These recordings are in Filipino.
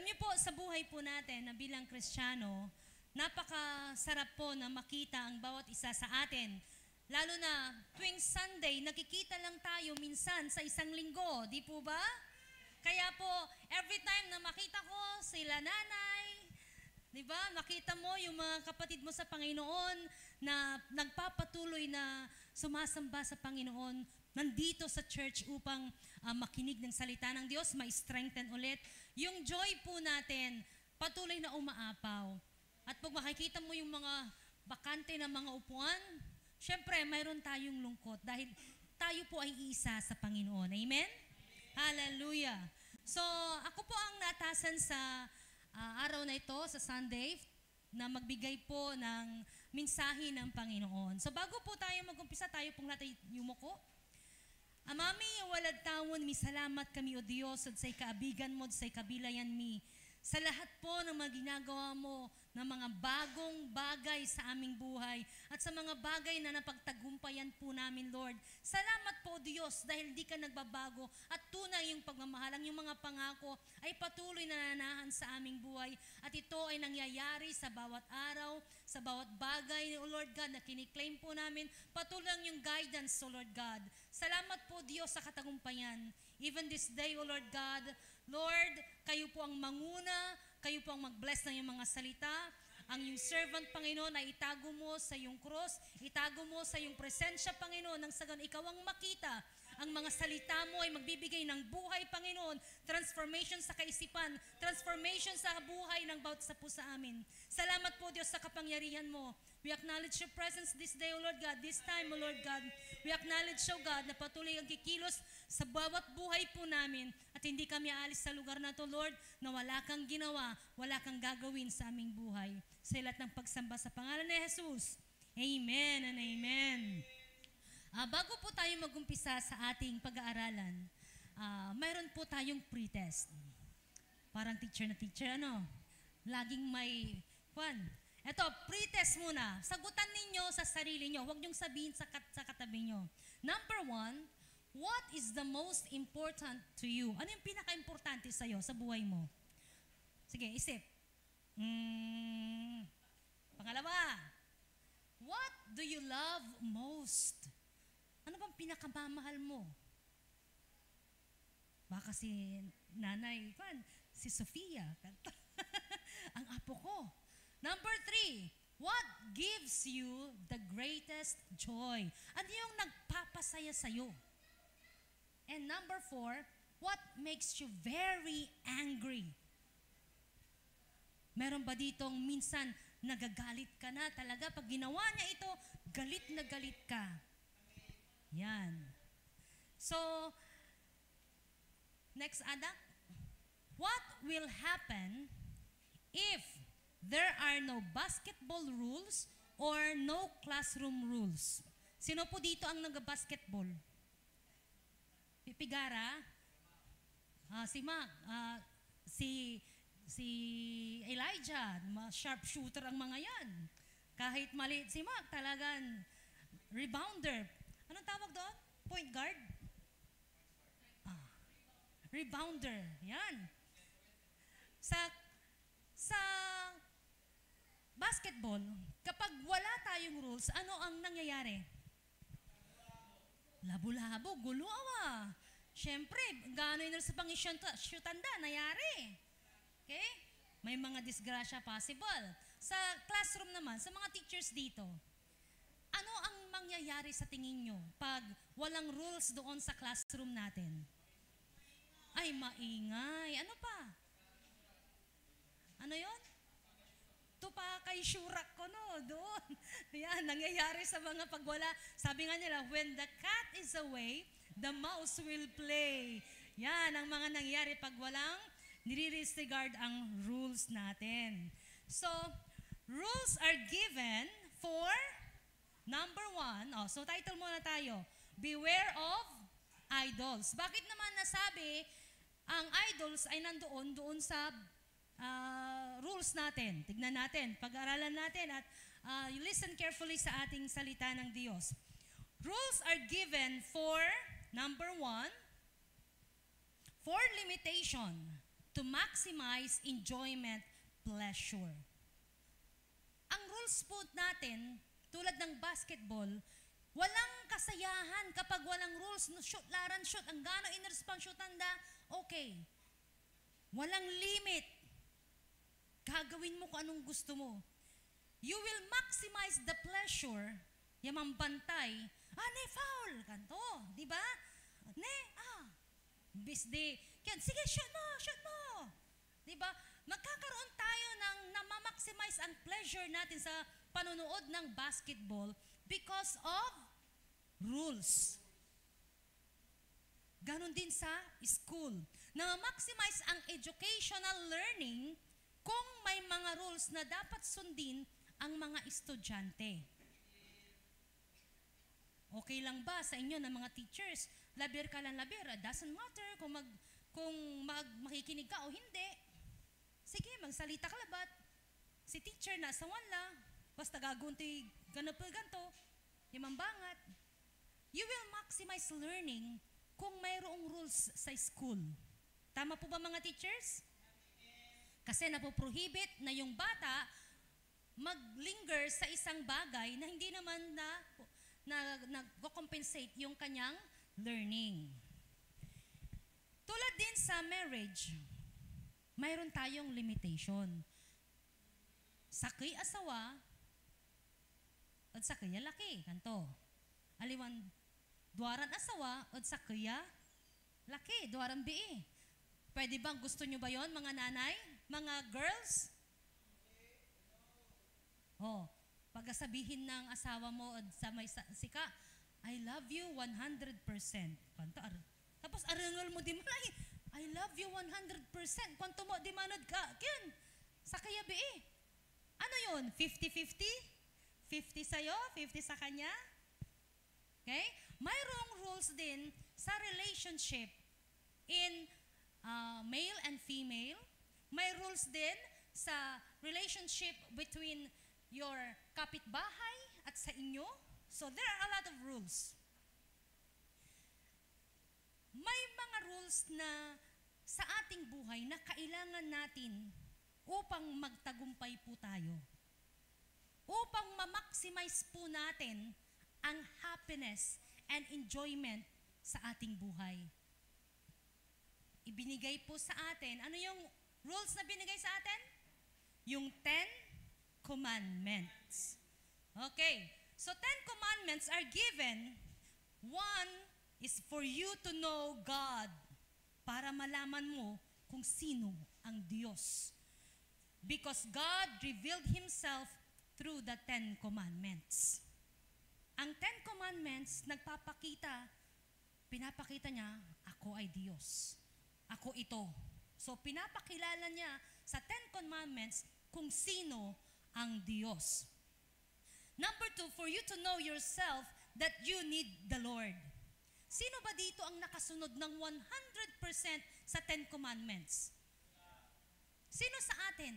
niyo po, sa buhay po natin na bilang Kristiyano, napakasarap po na makita ang bawat isa sa atin. Lalo na tuwing Sunday, nakikita lang tayo minsan sa isang linggo, di po ba? Kaya po, every time na makita ko sila nanay, di ba? Makita mo yung mga kapatid mo sa Panginoon na nagpapatuloy na sumasamba sa Panginoon, nandito sa church upang makinig ng salita ng Diyos, ma-strengthen ulit. Yung joy po natin, patuloy na umaapaw. At pag makikita mo yung mga bakante na mga upuan, syempre, mayroon tayong lungkot dahil tayo po ay isa sa Panginoon. Amen? Hallelujah. So, ako po ang natasan sa araw na ito, sa Sunday, na magbigay po ng mensahe ng Panginoon. So, bago po tayo mag-umpisa, tayo pong natin yumuko. Amami, walad tawon, mi salamat kami o Diyos, at say kaabigan mo, at say kabilayan mi. Sa lahat po ng mga ginagawa mo, ng mga bagong bagay sa aming buhay, at sa mga bagay na napagtagumpayan po namin, Lord. Salamat po, Diyos, dahil di ka nagbabago, at tunay yung pagmamahalang, yung mga pangako ay patuloy na nananahan sa aming buhay, at ito ay nangyayari sa bawat araw, sa bawat bagay, O Lord God, na kiniklaim po namin, patuloy lang yung guidance, O Lord God. Salamat po, Diyos, sa katagumpayan. Even this day, O Lord God, Lord, kayo po ang manguna, kayo po ang mag-bless ng iyong mga salita. Ang iyong servant, Panginoon, ay itago mo sa iyong cross, itago mo sa iyong presensya, Panginoon, nang sagan ikaw ang makita. Ang mga salita mo ay magbibigay ng buhay, Panginoon, transformation sa kaisipan, transformation sa buhay ng bawat isa po sa amin. Salamat po, Diyos, sa kapangyarihan mo. We acknowledge your presence this day, O Lord God, this time, O Lord God. We acknowledge, O God, na patuloy ang kikilos sa bawat buhay po namin at hindi kami aalis sa lugar na to, Lord, na wala kang ginawa, wala kang gagawin sa aming buhay. Sa lahat ng pagsamba sa pangalan ni Jesus. Amen and amen. Bago po tayo mag-umpisa sa ating pag-aaralan, mayroon po tayong pre-test. Parang teacher na teacher, ano? Laging may, Ito, pre-test muna. Sagutan ninyo sa sarili nyo. Huwag nyong sabihin sa katabi nyo. Number 1, what is the most important to you? Ano yung pinaka-importante sa'yo sa buhay mo? Sige, isip. Pangalawa, what do you love most? Ano bang pinakamamahal mo? Baka si nanay, si Sofia. Ang apo ko. Number 3, what gives you the greatest joy? Ano yung nagpapasaya sa'yo? And number 4, what makes you very angry? Meron ba ditong minsan nagagalit ka na talaga? Pag ginawa niya ito, galit na galit ka. Yan. So, next, Ada. What will happen if there are no basketball rules or no classroom rules? Sino po dito ang nag-basketball? Pipigara? Si Mac? Si Elijah? Sharpshooter ang mga yan. Kahit maliit si Mac, talagang rebounder. Anong tawag doon? Point guard? Rebounder. Yan. Sa basketball, kapag wala tayong rules, ano ang nangyayari? Labo-labo, gulo awa. Siyempre, gano'n na sa pang-shootanda, nangyari. Okay? May mga disgrasya possible. Sa classroom naman, sa mga teachers dito, ano ang mangyayari sa tingin nyo pag walang rules doon sa classroom natin? Ay, maingay. Ano pa? Ano yon? Tupakay syurak ko, no? Doon. Yan, nangyayari sa mga pagwala. Sabi nga nila, when the cat is away, the mouse will play. Yan, ang mga nangyayari pag walang nire-disregard ang rules natin. So, rules are given for number 1. So title muna tayo. Beware of idols. Bakit naman nasabi ang idols ay doon sa rules natin? Tignan natin, pag-aralan natin at listen carefully sa ating salita ng Diyos. Rules are given for number 1, for limitation. to maximize enjoyment, pleasure. Ang rules po natin, tulad ng basketball, walang kasayahan kapag walang rules. Shoot, laran, shoot. Ang gano'ng in-response, shoot, tanda, okay. Walang limit. Gagawin mo kung anong gusto mo. You will maximize the pleasure. Yamang bantay. Ne, foul. Kanto. Diba? Bisde. Sige, shoot mo. Diba? Magkakaroon tayo ng na-maximize ang pleasure natin sa panonood ng basketball because of rules. Ganon din sa school. Na-maximize ang educational learning kung may mga rules na dapat sundin ang mga estudyante. Okay lang ba sa inyo na mga teachers? Labir ka lang labir. Doesn't matter kung makikinig ka o hindi. Sige, magsalita ka labat. Si teacher nasa wala. Basta gagunti ganito. Yamambangat. You will maximize learning kung mayroong rules sa school. Tama po ba mga teachers? Kasi napoprohibit na yung bata mag-linger sa isang bagay na hindi naman nag-compensate yung kanyang learning. Tulad din sa marriage, mayroon tayong limitation. Sakay asawa at sakay laki. Kanto. Aliwan, duaran asawa at sakay laki. Duaran bii. Pwede bang gusto nyo ba yon mga nanay? Mga girls? Pagkasabihin ng asawa mo sa may sika, I love you 100%. Kanto, tapos arangal mo di man, I love you 100%. Kwanto mo di manod ka, kin, sa kaya bi. Ano yun? 50-50? 50 sa'yo, 50 sa kanya? Okay? Mayroong rules din sa relationship in male and female. May rules din sa relationship between your kapitbahay at sa inyo. So there are a lot of rules. May mga rules na sa ating buhay na kailangan natin upang magtagumpay po tayo. Upang ma-maximize po natin ang happiness and enjoyment sa ating buhay. Ibinigay po sa atin, ano yung rules na binigay sa atin? Yung 10 Commandments. Okay, so 10 Commandments are given. One is for you to know God, para malaman mo kung sino ang Diyos. Because God revealed Himself through the 10 Commandments. Ang 10 Commandments, pinapakita niya, ako ay Diyos. Ako ito. So, pinapakilala niya sa 10 Commandments kung sino ang Diyos. Number 2, for you to know yourself that you need the Lord. Sino ba dito ang nakasunod ng 100% sa 10 Commandments? Sino sa atin?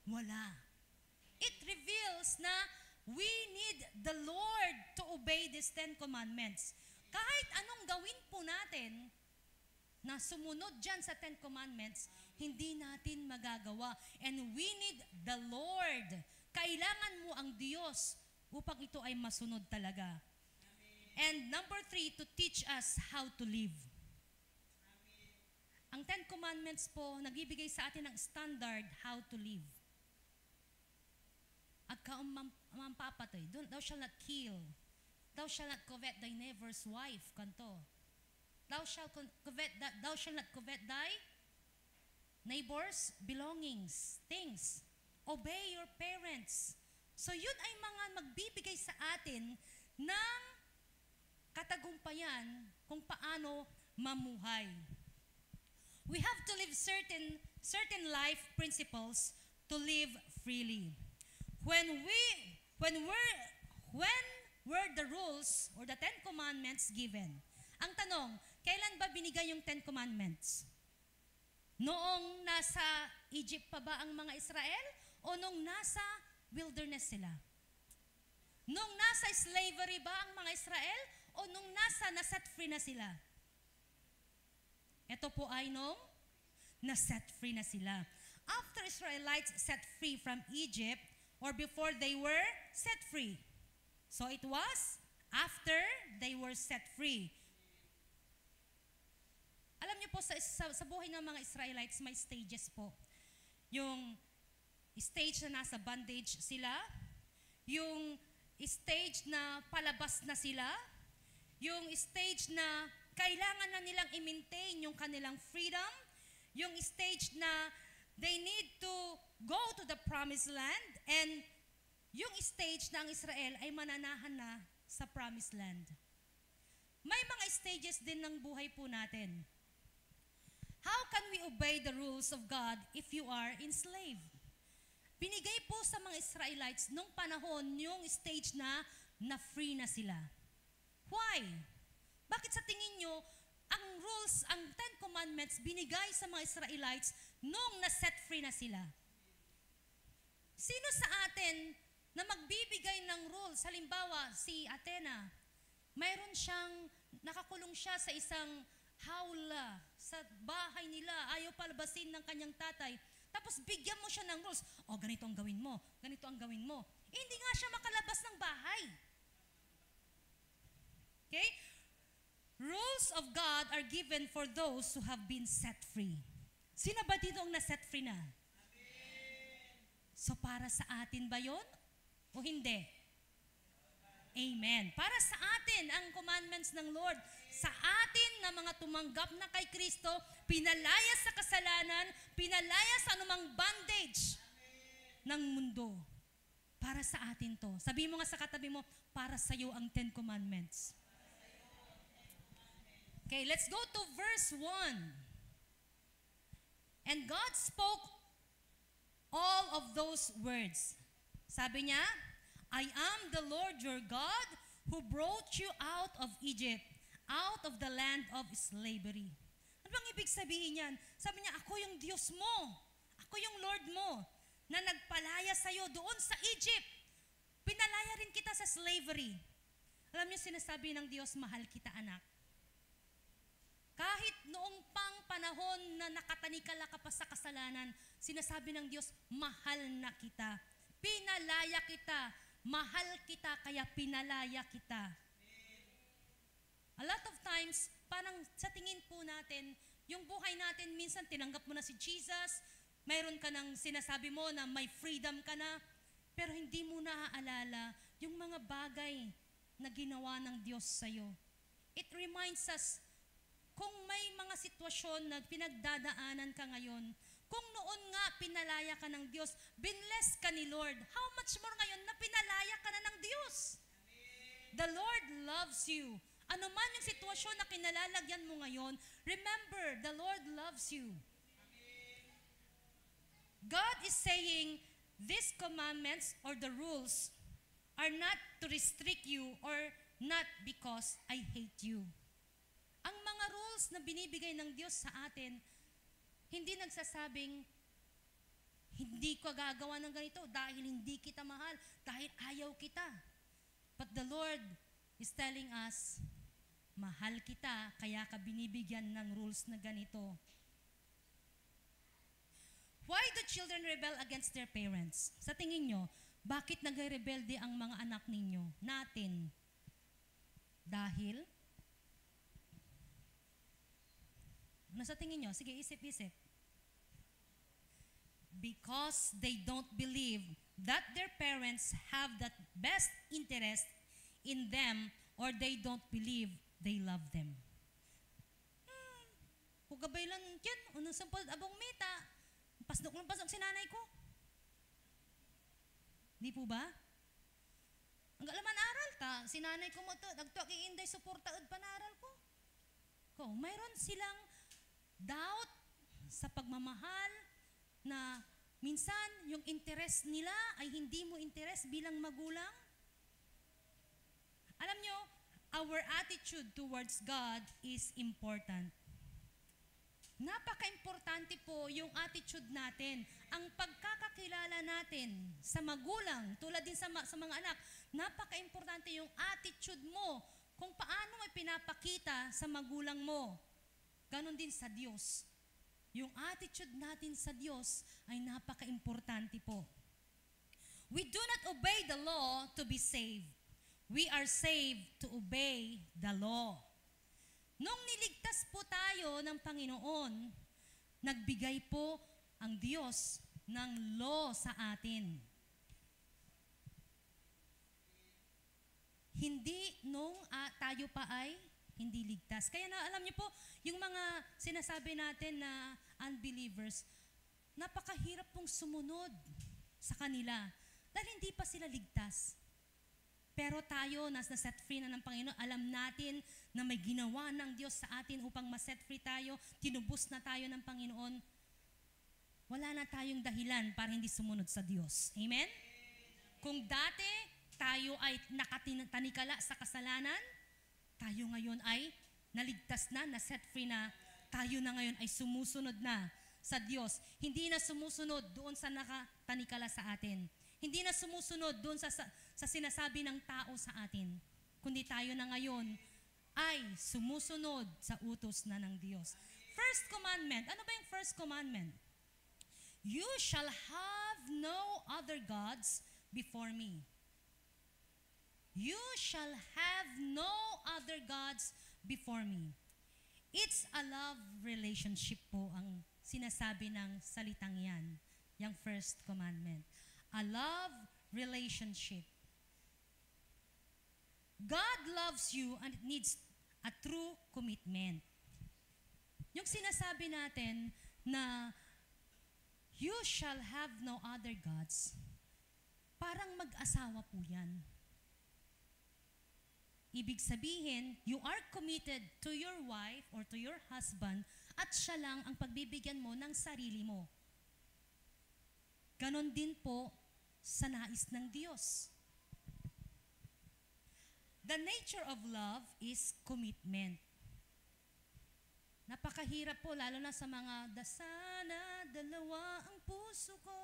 Wala. It reveals na we need the Lord to obey these 10 Commandments. Kahit anong gawin po natin na sumunod dyan sa 10 Commandments, hindi natin magagawa. And we need the Lord. Kailangan mo ang Diyos upang ito ay masunod talaga. And number 3, to teach us how to live. Ang 10 Commandments po, nagbibigay sa atin ng standard how to live. At mampapatoy, thou shalt not kill. Thou shalt not covet thy neighbor's wife. Kanto. Thou shalt not covet thy neighbor's belongings, things. Obey your parents. So yun ay mga magbibigay sa atin ng katagumpayan kung paano mamuhay. We have to live certain life principles to live freely. When were the rules or the 10 Commandments given? Ang tanong, kailan ba binigay yung 10 Commandments? Noong nasa Egypt pa ba ang mga Israel? O nung nasa wilderness sila? Nung nasa slavery ba ang mga Israel? O nung naset free na sila? Ito po ay nung na set free na sila. After Israelites set free from Egypt, or before they were set free. So it was after they were set free. Alam niyo po, sa buhay ng mga Israelites, may stages po. Yung stage na nasa bondage sila, yung stage na palabas na sila, yung stage na kailangan na nilang i-maintain yung kanilang freedom, yung stage na they need to go to the promised land, and yung stage na ang Israel ay mananahan na sa promised land. May mga stages din ng buhay po natin. How can we obey the rules of God if you are enslaved? Binigay po sa mga Israelites nung panahon yung stage na free na sila. Why? Bakit sa tingin nyo, ang rules, ang Ten Commandments, binigay sa mga Israelites nung na-set free na sila? Sino sa atin na magbibigay ng rules? Halimbawa, si Athena, mayroon siyang, nakakulong siya sa isang hawla, sa bahay nila, ayaw palabasin ng kanyang tatay. Tapos bigyan mo siya ng rules. O, ganito ang gawin mo, ganito ang gawin mo. Hindi nga siya makalabas ng bahay. Okay? Rules of God are given for those who have been set free. Sino ba dito ang na-set free na? So para sa atin ba yon o hindi? Amen. Para sa atin ang commandments ng Lord. Sa atin na mga tumanggap na kay Kristo, pinalaya sa kasalanan, pinalaya sa anumang bondage ng mundo. Para sa atin to. Sabi mo nga sa katabi mo, para sa iyo ang Ten Commandments. Okay, let's go to verse 1. And God spoke all of those words. Sabi niya, I am the Lord your God who brought you out of Egypt, out of the land of slavery. Ano bang ibig sabihin yan? Sabi niya, ako yung Diyos mo. Ako yung Lord mo na nagpalaya sa'yo doon sa Egypt. Pinalaya rin kita sa slavery. Alam niyo, sinasabi ng Diyos, mahal kita anak. Kahit noong pang panahon na nakatanikala ka pa sa kasalanan, sinasabi ng Diyos, mahal na kita. Pinalaya kita. Mahal kita, kaya pinalaya kita. A lot of times, parang sa tingin po natin, yung buhay natin, minsan tinanggap mo na si Jesus, mayroon ka ng sinasabi mo na may freedom ka na, pero hindi mo naaalala yung mga bagay na ginawa ng Diyos sa'yo. It reminds us, kung may mga sitwasyon na pinagdadaanan ka ngayon, kung noon nga pinalaya ka ng Diyos, binless ka ni Lord, how much more ngayon na pinalaya ka na ng Diyos? Amen. The Lord loves you. Ano man yung sitwasyon na kinalalagyan mo ngayon, remember, the Lord loves you. Amen. God is saying, these commandments or the rules are not to restrict you or not because I hate you. Ang mga rules na binibigay ng Diyos sa atin, hindi nagsasabing, hindi ko gagawa ng ganito dahil hindi kita mahal, dahil ayaw kita. But the Lord is telling us, mahal kita, kaya ka binibigyan ng rules na ganito. Why do children rebel against their parents? Sa tingin nyo, bakit nagre-rebelde ang mga anak ninyo, natin? Dahil? Ano sa tingin nyo? Sige, isip-isip. Because they don't believe that their parents have that best interest in them, or they don't believe they love them. Hugabay lang yan. Unang sampol, abong meta. Pasok lang pasok si nanay ko. Di po ba? Ang galaman aral ta, si nanay ko mo to, nagtuak iinday suporta at panaral ko. Mayroon silang doubt sa pagmamahal na minsan yung interest nila ay hindi mo interest bilang magulang. Alam nyo, our attitude towards God is important. Napaka-importante po yung attitude natin. Ang pagkakakilala natin sa magulang, tulad din sa mga anak, napaka-importante yung attitude mo kung paano mo pinapakita sa magulang mo. Ganon din sa Diyos. yung attitude natin sa Diyos ay napaka-importante po. We do not obey the law to be saved. We are saved to obey the law. Nung niligtas po tayo ng Panginoon, nagbigay po ang Diyos ng law sa atin. Hindi nung tayo pa ay hindi ligtas. Kaya na alam niyo po, yung mga sinasabi natin na unbelievers, napakahirap pong sumunod sa kanila dahil hindi pa sila ligtas. Pero tayo, na-set free na ng Panginoon, alam natin na may ginawa ng Diyos sa atin upang ma-set free tayo, tinubos na tayo ng Panginoon, wala na tayong dahilan para hindi sumunod sa Diyos. Amen? Kung dati tayo ay nakatanikala sa kasalanan, tayo ngayon ay naligtas na, na-set free na, tayo na ngayon ay sumusunod na sa Diyos. Hindi na sumusunod doon sa nakatanikala sa atin. Hindi na sumusunod doon sa sinasabi ng tao sa atin. Kundi tayo na ngayon ay sumusunod sa utos na ng Diyos. First commandment. Ano ba yung first commandment? You shall have no other gods before me. You shall have no other gods before me. It's a love relationship po ang sinasabi ng salitang yan, yung first commandment. A love relationship. God loves you and it needs a true commitment. Yung sinasabi natin na you shall have no other gods, parang mag-asawa po yan. Ibig sabihin, you are committed to your wife or to your husband at siya lang ang pagbibigyan mo ng sarili mo. Ganon din po sa nais ng Diyos. The nature of love is commitment. Napakahirap po, lalo na sa mga dasana, dalawa ang puso ko.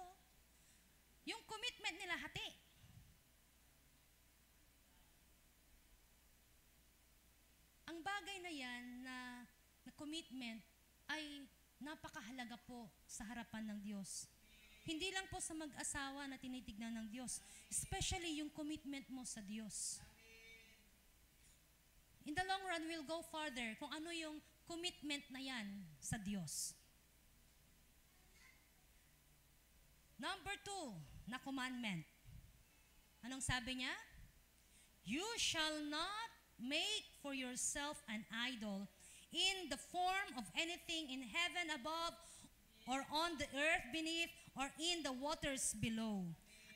Yung commitment nila hati. Ang bagay na yan na commitment ay napakahalaga po sa harapan ng Diyos. Hindi lang po sa mag-asawa na tinitignan ng Diyos, especially yung commitment mo sa Diyos. In the long run, we'll go farther kung ano yung commitment na yan sa Diyos. Number 2 na commandment. Anong sabi niya? You shall not make for yourself an idol in the form of anything in heaven above or on the earth beneath or in the waters below.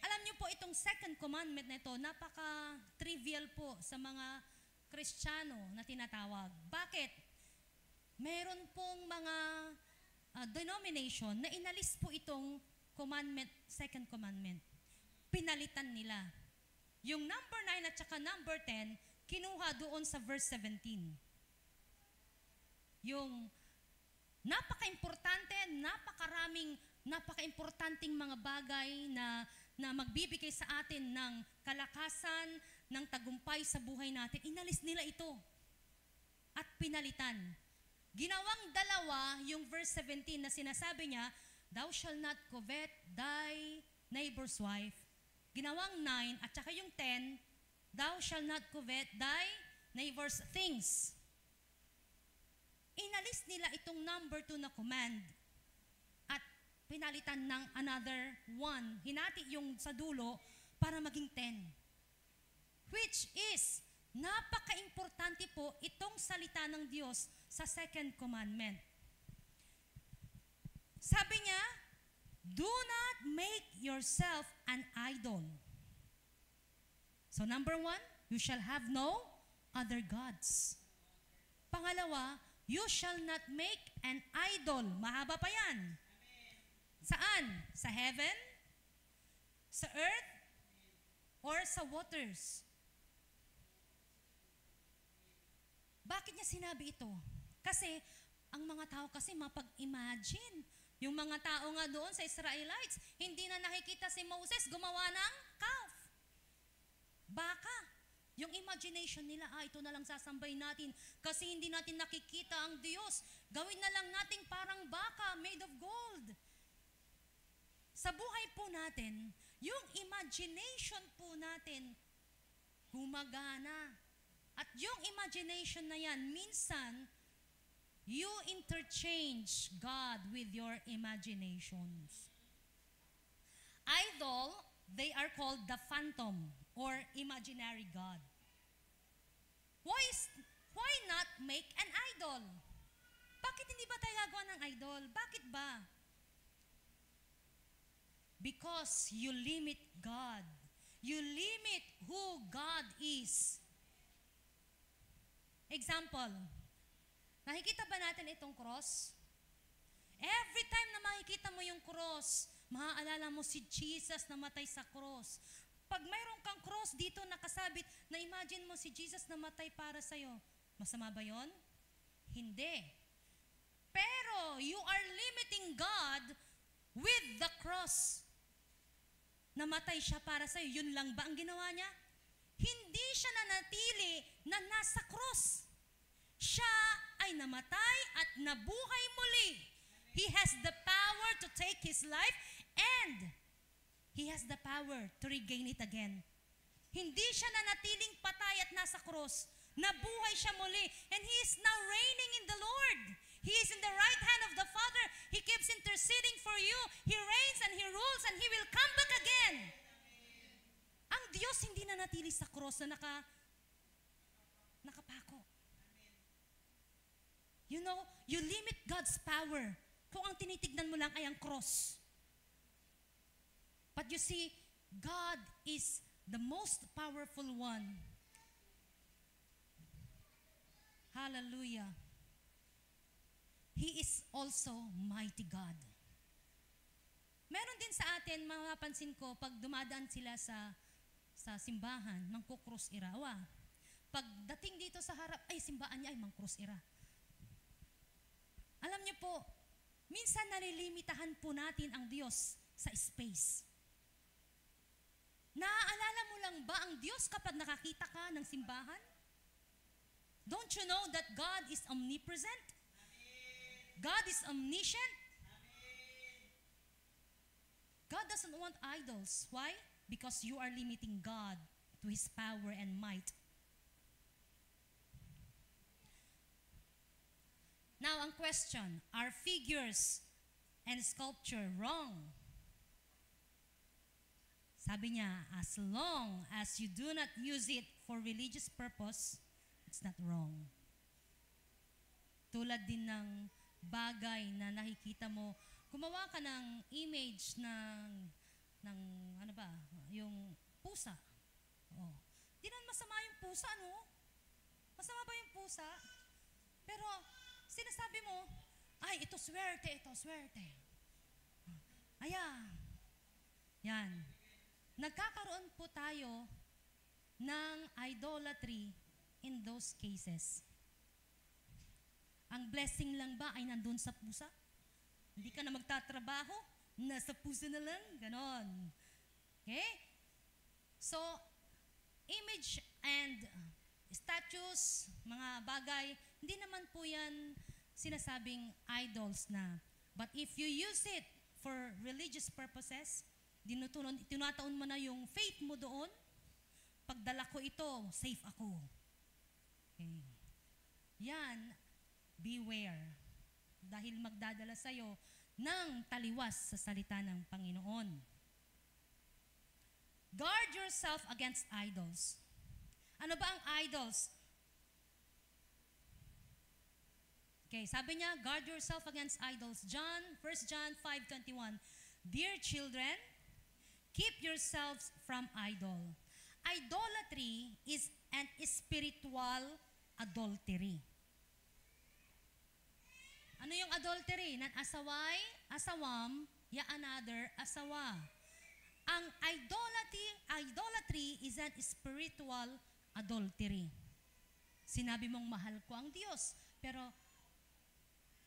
Alam niyo po, itong second commandment na ito, napaka-trivial po sa mga Kristiyano na tinatawag. Bakit? Meron pong mga denomination na inalis po itong commandment, second commandment. Pinalitan nila. Yung number 9 at saka number 10, kinuha doon sa verse 17. Yung napaka-importanting mga bagay na magbibigay sa atin ng kalakasan, ng tagumpay sa buhay natin, inalis nila ito at pinalitan. Ginawang dalawa yung verse 17 na sinasabi niya, thou shall not covet thy neighbor's wife. Ginawang 9 at saka yung 10, thou shall not covet thy neighbor's things. Inalis nila itong number 2 na command at pinalitan ng another 1. Hinati yung sa dulo para maging 10. Which is, napaka-importante po itong salita ng Diyos sa second commandment. Sabi niya, do not make yourself an idol. So number 1, you shall have no other gods. Pangalawa, you shall not make an idol. Mahaba pa yan. Saan? Sa heaven? Sa earth? Or sa waters? Bakit niya sinabi ito? Kasi, ang mga tao kasi mapag-imagine. Yung mga tao nga doon sa Israelites, hindi na nakikita si Moses gumawa ng calf. Baka. Yung imagination nila, ito na lang sasambay natin kasi hindi natin nakikita ang Diyos. Gawin na lang nating parang baka made of gold. Sa buhay po natin, yung imagination po natin, gumagana. At yung imagination na yan, minsan, you interchange God with your imaginations. Idol, they are called the phantom or imaginary God. Why not make an idol? Bakit hindi ba tayo gagawa ng idol? Bakit ba? Because you limit God. You limit who God is. Example, nakikita ba natin itong cross? Every time na makikita mo yung cross, maaalala mo si Jesus na matay sa cross. Pag mayroon kang cross dito nakasabit, na-imagine mo si Jesus na matay para sa'yo. Masama ba yon? Hindi. Pero you are limiting God with the cross. Namatay siya para sa'yo. Yun lang ba ang ginawa niya? Hindi siya nanatili na nasa cross. Siya ay namatay at nabuhay muli. He has the power to take his life and he has the power to regain it again. Hindi siya nanatiling patay at nasa cross. Nabuhay siya muli. And he is now reigning in the Lord. He is in the right hand of the Father. He keeps interceding for you. He reigns and he rules and he will come back again. Ang Diyos hindi nanatili sa cross na nakapako. You know, you limit God's power kung ang tinitignan mo lang ay ang cross. But you see, God is the most powerful one. Hallelujah. He is also mighty God. Meron din sa atin, mapapansin ko, pag dumadaan sila sa simbahan, mangkukrus irawa. Pag dating dito sa harap, ay simbahan niya ay mangkrus ira. Alam niyo po, minsan nalilimitahan po natin ang Diyos sa space. Naaalala mo lang ba ang Diyos kapag nakakita ka ng simbahan? Don't you know that God is omnipresent? God is omniscient? God doesn't want idols. Why? Because you are limiting God to His power and might. Now, ang question, are figures and sculpture wrong? Sabi niya, as long as you do not use it for religious purpose, it's not wrong. Tulad din ng bagay na nakikita mo, gumawa ka ng image ng ano ba, yung pusa. Oh. Di naman masama yung pusa, no? Masama ba yung pusa? Pero sinasabi mo, ay, ito swerte, ito swerte. Ayan. Yan. Nagkakaroon po tayo ng idolatry in those cases. Ang blessing lang ba ay nandun sa pusa? Hindi ka na magtatrabaho, nasa pusa na lang, ganon. Okay? So, image and statues, mga bagay, hindi naman po yan sinasabing idols na. But if you use it for religious purposes, tinataon mo na yung faith mo doon, pagdala ko ito, safe ako. Okay. Yan, beware. Dahil magdadala sa'yo ng taliwas sa salita ng Panginoon. Guard yourself against idols. Ano ba ang idols? Okay, sabi niya, guard yourself against idols. 1 John 5:21. Dear children, keep yourselves from idol. Idolatry is an spiritual adultery. Ano yung adultery? Nan asaway, asawam, ya another asawa. Ang idolatry is an spiritual adultery. Sinabi mong mahal ko ang Diyos, pero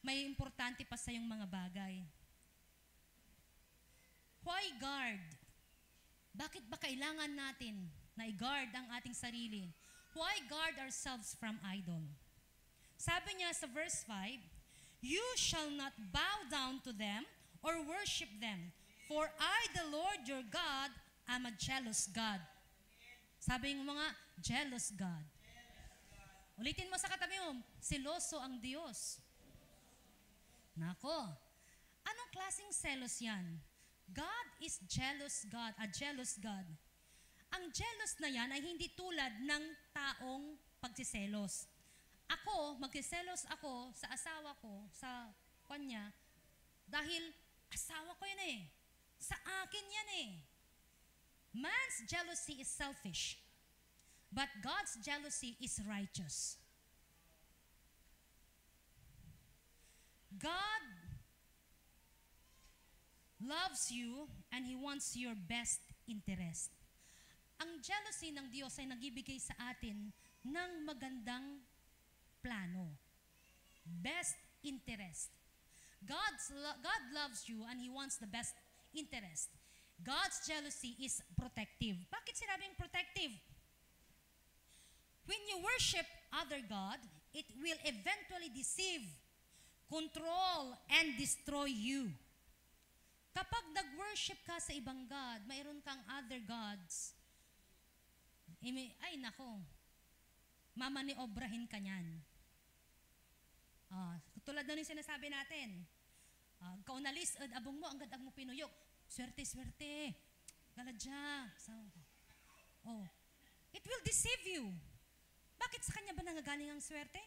may importante pa sa yung mga bagay. Why guard? Bakit ba kailangan natin na i-guard ang ating sarili? Why guard ourselves from idol? Sabi niya sa verse 5, you shall not bow down to them or worship them, for I, the Lord your God, am a jealous God. Sabi ng mga, jealous God. Ulitin mo sa katabi mo, seloso ang Diyos. Nako, anong klaseng selos yan? God is jealous God, a jealous God. Ang jealous na yan ay hindi tulad ng taong pagsiselos. Ako, magsiselos ako sa asawa ko, sa kanya, dahil asawa ko yan eh. Sa akin yan eh. Man's jealousy is selfish, but God's jealousy is righteous. God loves you and He wants your best interest. Ang jealousy ng Diyos ay nagbibigay sa atin ng magandang plano. Best interest. God loves you and He wants the best interest. God's jealousy is protective. Bakit sinabing protective? When you worship other God, it will eventually deceive, control, and destroy you. Kapag nag-worship ka sa ibang God, mayroon kang other gods, ay nako, mamaniobrahin ka niyan. Tulad na yung sinasabi natin, kaunalis, abong mo, ang gadag mo pinuyok, swerte, galadya. It will deceive you. Bakit sa kanya ba nangagaling ang swerte?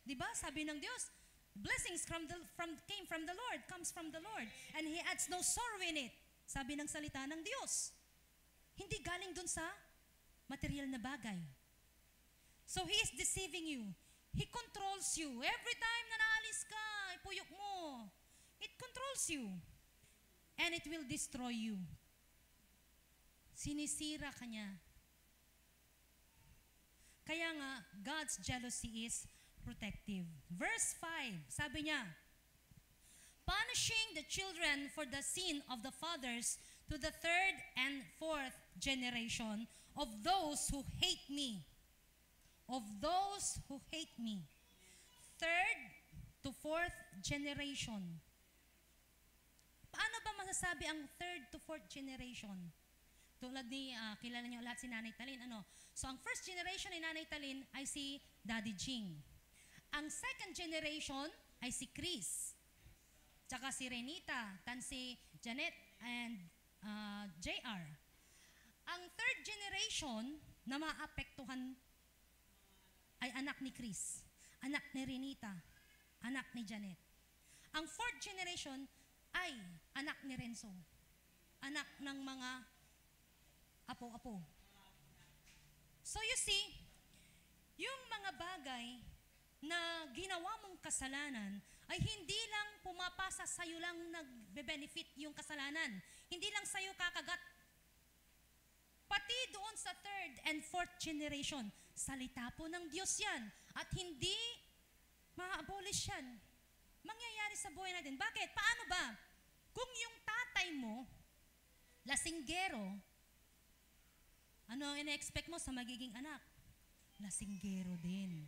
Diba? Sabi ng Diyos, blessings came from the Lord, comes from the Lord, and He adds no sorrow in it. Sabi ng salita ng Diyos. Hindi galing dun sa material na bagay. So He is deceiving you. He controls you. Every time na naalis ka, ipuyok mo, it controls you. And it will destroy you. Sinisira ka niya. Kaya nga, God's jealousy is protective. Verse 5, sabi niya, punishing the children for the sin of the fathers to the third and fourth generation of those who hate me. Of those who hate me. Third to fourth generation. Paano ba masasabi ang third to fourth generation? Tulad ni, kilala niyo lahat si Nanay Talin. So, ang first generation ni Nanay Talin ay si Daddy Jing. Ang second generation ay si Chris. Tsaka si Renita, si Janet, and JR. Ang third generation na maapektuhan ay anak ni Chris, anak ni Renita, anak ni Janet. Ang fourth generation ay anak ni Renzo, anak ng mga apo-apo. So you see, yung mga bagay na ginawa mong kasalanan ay hindi lang pumapasa sa'yo lang nagbe-benefit yung kasalanan. Hindi lang sa'yo kakagat. Pati doon sa third and fourth generation, salita po ng Diyos yan. At hindi ma-abolish yan. Mangyayari sa buhay natin. Bakit? Paano ba? Kung yung tatay mo, lasinggero, ano ang ina-expect mo sa magiging anak? Lasinggero din.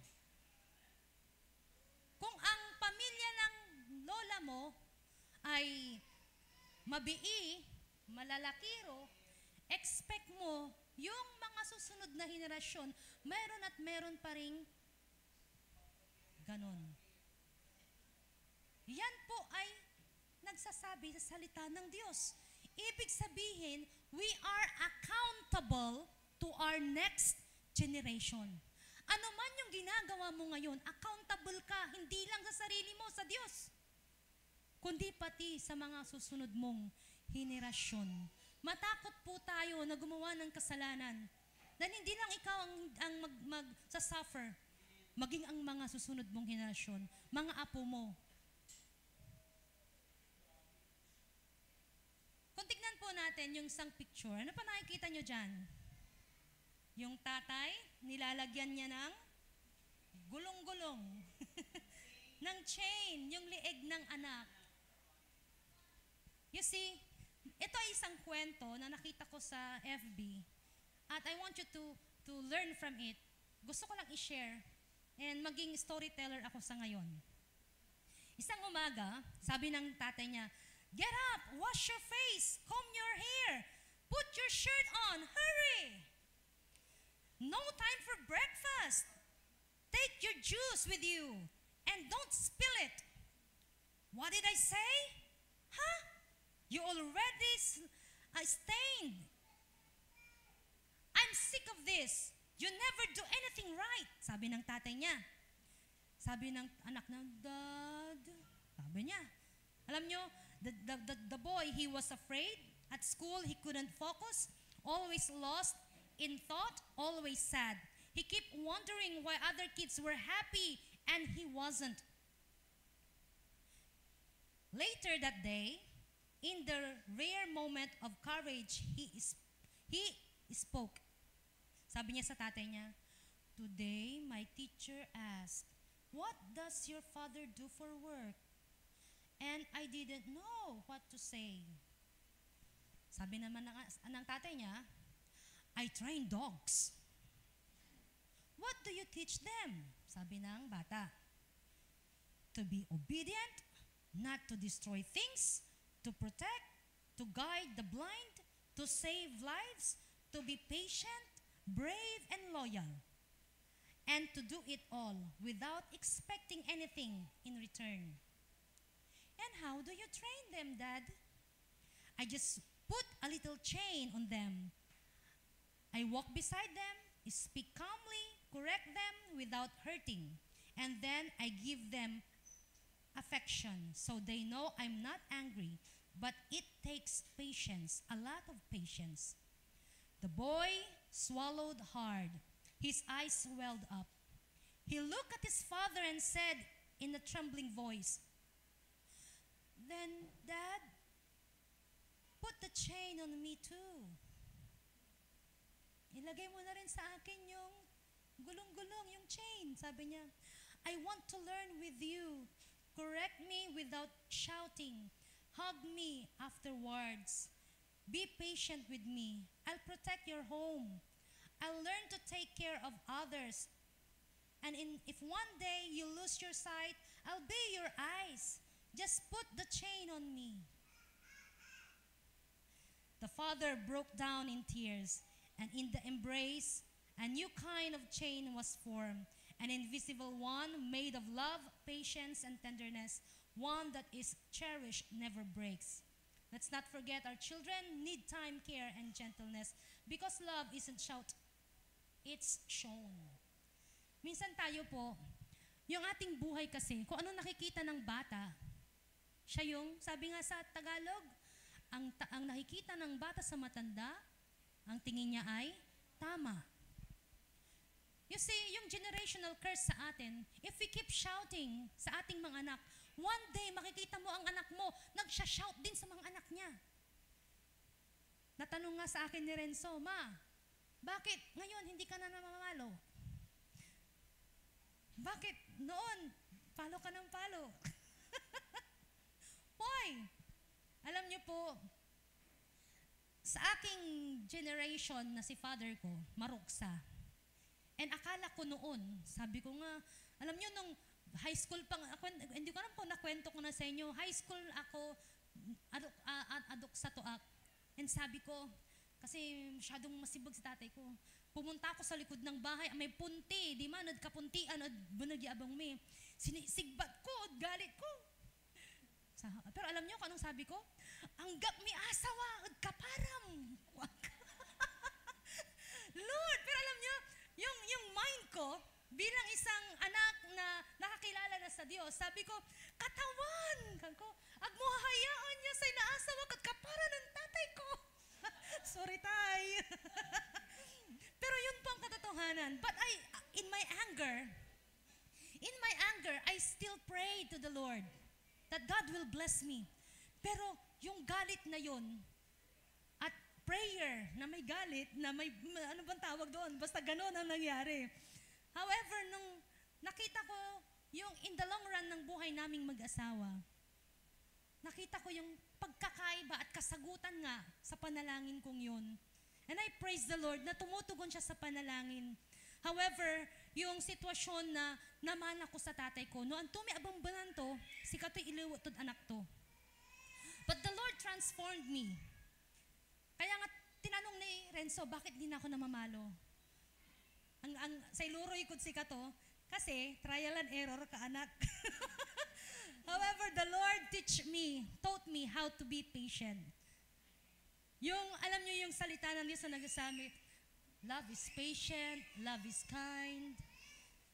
Kung ang pamilya ng lola mo ay mabii, malalakiro, expect mo yung mga susunod na henerasyon, meron at meron pa ring ganon. Yan po ay nagsasabi sa salita ng Diyos. Ibig sabihin, we are accountable to our next generation. Ano man yung ginagawa mo ngayon, accountable ka, hindi lang sa sarili mo, sa Diyos, kundi pati sa mga susunod mong henerasyon. Matakot po tayo na gumawa ng kasalanan. Dahil hindi lang ikaw ang magsasuffer, maging ang mga susunod mong henerasyon, mga apo mo. Kung tignan po natin yung isang picture, ano pa nakikita nyo dyan? Yung tatay, nilalagyan niya ng gulong-gulong. ng chain, yung lieg ng anak. You see, ito ay isang kwento na nakita ko sa FB. At I want you to learn from it. gusto ko lang i-share and maging storyteller ako sa ngayon. Isang umaga, sabi ng tatay niya, "Get up, wash your face, comb your hair, put your shirt on, hurry! No time for breakfast. Take your juice with you and don't spill it." What did I say? Huh? You already stained. I'm sick of this. You never do anything right. Sabi ng tatay niya. Sabi ng anak na, "Dad," sabi niya. Alam nyo, the boy, he was afraid. At school, he couldn't focus. Always lost in thought. Always sad. He kept wondering why other kids were happy and he wasn't. Later that day, in the rare moment of courage, he spoke. Sabi niya sa tatay niya, "Today, my teacher asked, 'What does your father do for work?' And I didn't know what to say." Sabi naman ng tatay niya, "I train dogs." "What do you teach them?" Sabi ng bata. "To be obedient, not to destroy things, to protect, to guide the blind, to save lives, to be patient, brave, and loyal, and to do it all without expecting anything in return." "And how do you train them, Dad?" "I just put a little chain on them. I walk beside them, speak calmly, correct them without hurting, and then I give them affection so they know I'm not angry, but it takes patience, a lot of patience." The boy swallowed hard. His eyes welled up. He looked at his father and said in a trembling voice, "Then, Dad, put the chain on me too. Ilagay mo na rin sa akin yung gulong-gulong, yung chain." Sabi niya, "I want to learn with you. Correct me without shouting. Hug me afterwards. Be patient with me. I'll protect your home. I'll learn to take care of others. And if one day you lose your sight, I'll be your eyes. Just put the chain on me." The father broke down in tears, and in the embrace, a new kind of chain was formed. An invisible one made of love, patience, and tenderness, one that is cherished, never breaks. Let's not forget our children need time, care, and gentleness because love isn't shout, it's shown. Minsan tayo po, yung ating buhay kasi, kung ano nakikita ng bata, siya yung, sabi nga sa Tagalog, ang nakikita ng bata sa matanda, ang tingin niya ay tama. You see, yung generational curse sa atin, if we keep shouting sa ating mga anak, one day makikita mo ang anak mo, nagsha-shout din sa mga anak niya. Natanong nga sa akin ni Renzo, "Ma, bakit ngayon hindi ka na namamalo? Bakit noon, palo ka ng palo?" Why? Alam niyo po, sa aking generation na si father ko, maruksa. And akala ko noon, sabi ko nga, alam niyo nung high school pang, hindi ko alam kung nakwento ko na sa inyo, high school ako, adok sa tuak. And sabi ko, kasi masyadong masibag si tatay ko, pumunta ako sa likod ng bahay, may punti, di man, nagkapuntian, bunagi-abang may, sinisigbat ko, galit ko. Pero alam niyo kung anong sabi ko? "Anggap mi asawa, kaparam." Lord, pero alam niyo, yung mind ko, bilang isang anak na nakakilala na sa Diyos, sabi ko, katawan, agmuhahayaan niya sa inaasawa kat kapara ng tatay ko. Sorry, tay. Pero yun po ang katotohanan. But in my anger, I still pray to the Lord that God will bless me. Pero yung galit na yun, at prayer na may galit, na may, ano bang tawag doon? Basta ganun ang nangyari. However, nung nakita ko yung in the long run ng buhay naming mag-asawa, nakita ko yung pagkakaiba at kasagutan nga sa panalangin kong yun. And I praise the Lord na tumutugon siya sa panalangin. However, yung sitwasyon na naman ako sa tatay ko, no, anto may abambanan to, si kato'y iliwatod anak to. But the Lord transformed me. Kaya nga, tinanong ni Renzo, bakit di na ako namamalo? Sa iluroy ko si kato, kasi trial and error ka anak. However, the Lord taught me how to be patient. Yung, alam niyo yung salita ng Diyos na nagsasabi, love is patient, love is kind.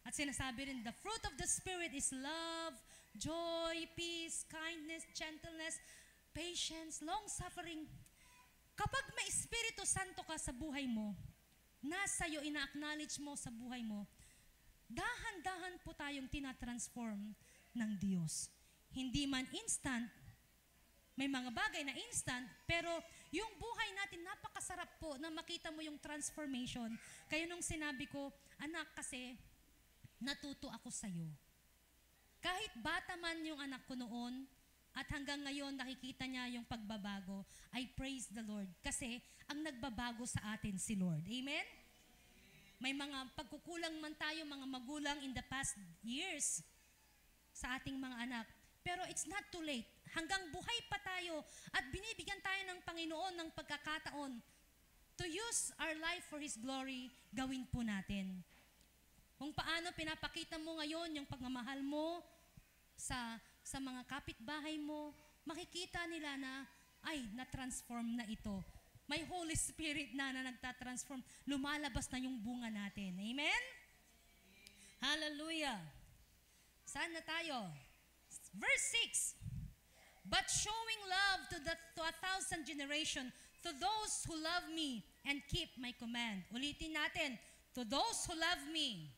At sinasabi rin, the fruit of the Spirit is love, joy, peace, kindness, gentleness, patience, long-suffering. Kapag may Espiritu Santo ka sa buhay mo, nasa iyo, ina-acknowledge mo sa buhay mo, dahan-dahan po tayong tinatransform ng Diyos. Hindi man instant, may mga bagay na instant, pero yung buhay natin, napakasarap po na makita mo yung transformation. Kaya nung sinabi ko, anak, kasi natuto ako sa'yo. Kahit bata man yung anak ko noon, at hanggang ngayon nakikita niya yung pagbabago, I praise the Lord. Kasi ang nagbabago sa atin si Lord. Amen? May mga pagkukulang man tayo, mga magulang in the past years sa ating mga anak. Pero it's not too late. Hanggang buhay pa tayo at binibigyan tayo ng Panginoon ng pagkakataon to use our life for His glory, gawin po natin. Kung paano pinapakita mo ngayon yung pagmamahal mo sa mga kapitbahay mo, makikita nila na, ay, na-transform na ito. May Holy Spirit na nagtatransform. Lumalabas na yung bunga natin. Amen? Hallelujah. Saan na tayo? Verse 6. But showing love to 1,000 generation, to those who love me and keep my command. Ulitin natin, to those who love me.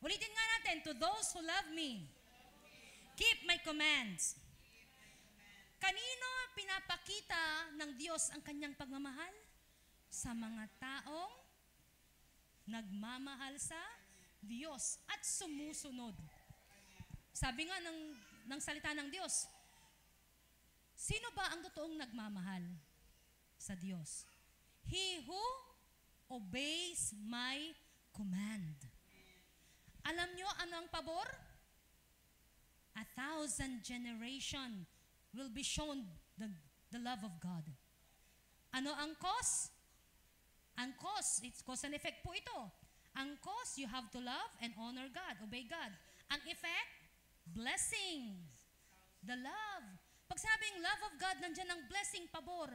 Ulitin nga natin, to those who love me. Keep my commands. Kanino pinapakita ng Diyos ang kanyang pagmamahal? Sa mga taong nagmamahal sa Diyos at sumusunod. Sabi nga ng salita ng Diyos, sino ba ang totoong nagmamahal sa Diyos? He who obeys my command. Alam nyo ano ang pabor? 1,000 generation will be shown the love of God. Ano ang cause? Ang cause, it's cause and effect po ito. Ang cause, you have to love and honor God, obey God. Ang effect, blessings. The love. Pag sinabing love of God, nandyan ang blessing, pabor.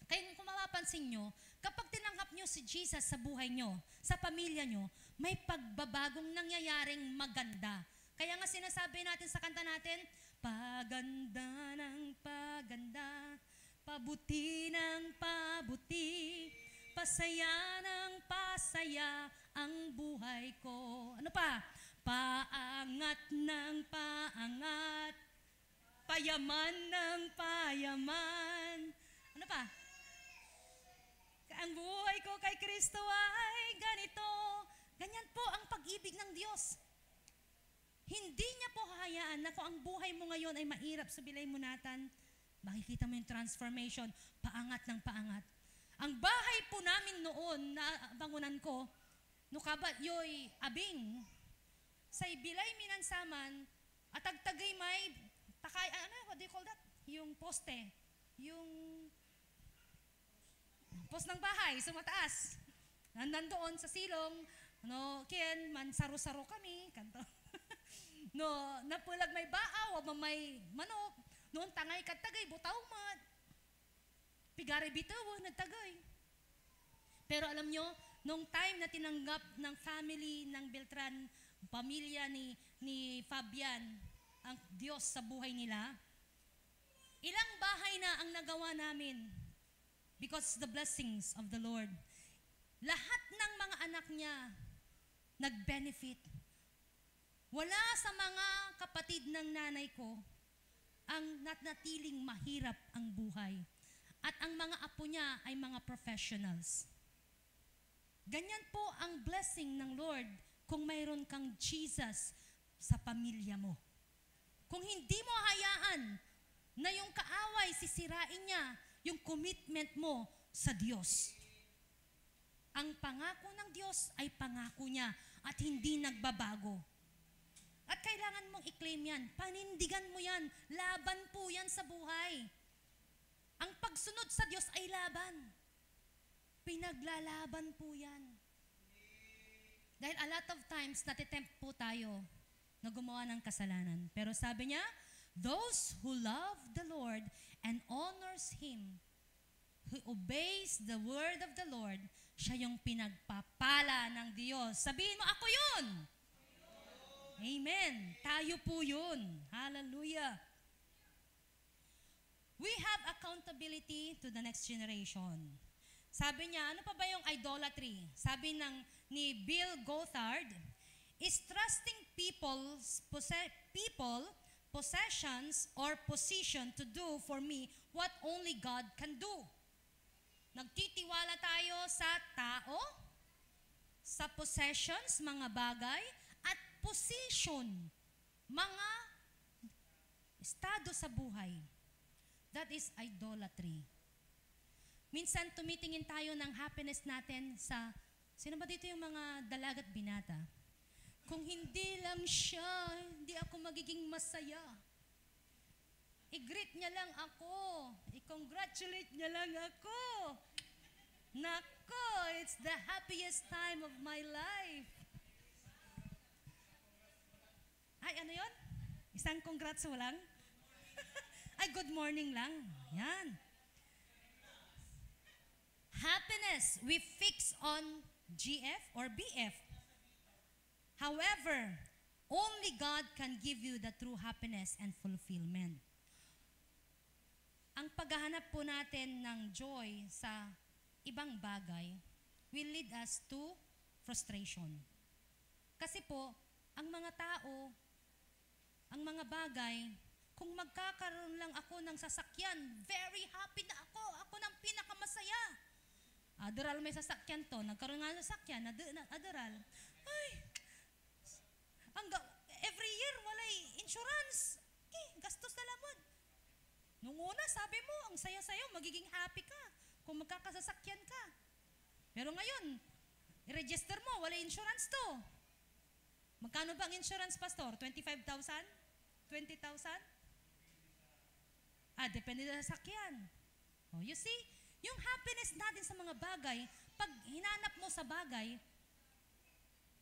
Kaya kung mapapansin nyo, kapag tinanggap nyo si Jesus sa buhay nyo, sa pamilya nyo, may pagbabagong nangyayaring maganda. Kaya nga sinasabi natin sa kanta natin, paganda ng paganda, pabuti ng pabuti, pasaya ng pasaya ang buhay ko. Ano pa? Paangat ng paangat, payaman ng payaman. Ano pa? Ang buhay ko kay Kristo ay ganito. Ganyan po ang pag-ibig ng Diyos. Hindi niya po hahayaan na kung ang buhay mo ngayon ay mahirap sa bilay munatan, makikita mo yung transformation, paangat ng paangat. Ang bahay po namin noon na bangunan ko, nukabat yoy abing, sa bilay minansaman, at agtagay may, takay, what do you call that? Yung poste, yung post ng bahay, sumataas. Nandoon sa silong, ken, man saro-saro kami, kanto. No, napulag may baaw, may manok, noon tangay katagay, butaw mat. Pigari bitaw, nagtagay. Pero alam nyo, nung time na tinanggap ng family ng Beltran, pamilya ni Fabian, ang Diyos sa buhay nila, ilang bahay na ang nagawa namin because the blessings of the Lord. Lahat ng mga anak niya nag-benefit. Wala sa mga kapatid ng nanay ko ang natiling mahirap ang buhay. At ang mga apo niya ay mga professionals. Ganyan po ang blessing ng Lord kung mayroon kang Jesus sa pamilya mo. Kung hindi mo hayaan na yung kaaway sisirain niya yung commitment mo sa Diyos. Ang pangako ng Diyos ay pangako niya at hindi nagbabago. At kailangan mong i-claim yan. Panindigan mo yan. Laban po yan sa buhay. Ang pagsunod sa Diyos ay laban. Pinaglalaban po yan. Dahil a lot of times, natitempt po tayo na gumawa ng kasalanan. Pero sabi niya, those who love the Lord and honors Him, who obeys the word of the Lord, siya yung pinagpapala ng Diyos. Sabihin mo, ako yun! Amen. Tayo po yun. Hallelujah. We have accountability to the next generation. Sabi niya, ano pa ba yung idolatry? Sabi ni Bill Gothard, is trusting people, possessions, or position to do for me what only God can do. Nagtitiwala tayo sa tao, sa possessions, mga bagay, at position, mga estado sa buhay. That is idolatry. Minsan tumitingin tayo ng happiness natin sa, sino ba dito yung mga dalagat binata? Kung hindi lang siya, hindi ako magiging masaya. I-greet niya lang ako. I-congratulate niya lang ako. Nako, it's the happiest time of my life. Ay, ano yon? Isang congrats lang? Ay, good morning lang. Yan. Happiness, we fix on GF or BF. However, only God can give you the true happiness and fulfillment. Ang paghahanap po natin ng joy sa ibang bagay will lead us to frustration. Kasi po, ang mga tao, ang mga bagay, kung magkakaroon lang ako ng sasakyan, very happy na ako. Ako ng pinakamasaya. Adoral, may sasakyan to. Nagkaroon nga ng sasakyan. Adoral. Ay, every year, walay insurance. Gastos na lamon. Nung una, sabi mo, ang saya-sayo, magiging happy ka kung magkakasasakyan ka. Pero ngayon, i-register mo, walay insurance to. Magkano ba ang insurance, Pastor? 25,000? 20,000? Depende na sa sasakyan. Oh, you see, yung happiness natin sa mga bagay, pag hinanap mo sa bagay,